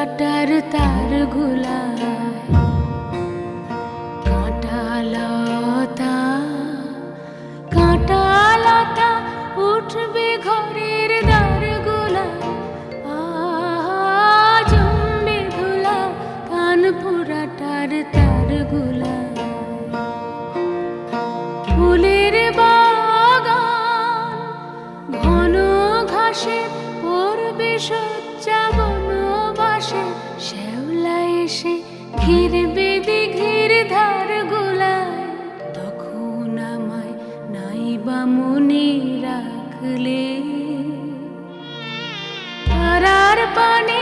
পুরাটার তার গুলায় কাঁটালতা কাঁটালতা উঠবে ঘরের দ্বার গুলায়, জমবে ধুলা কান পুরাটার তার গুলায়। ফুলের বাগান ঘন ঘাসে পড়বে সজ্জা বনবাসে, শ্যাওলা এসে ঘিরবে দিঘির ধার গুলায়। তখন আমায় নাইবা মনে রাখলে তারার পানে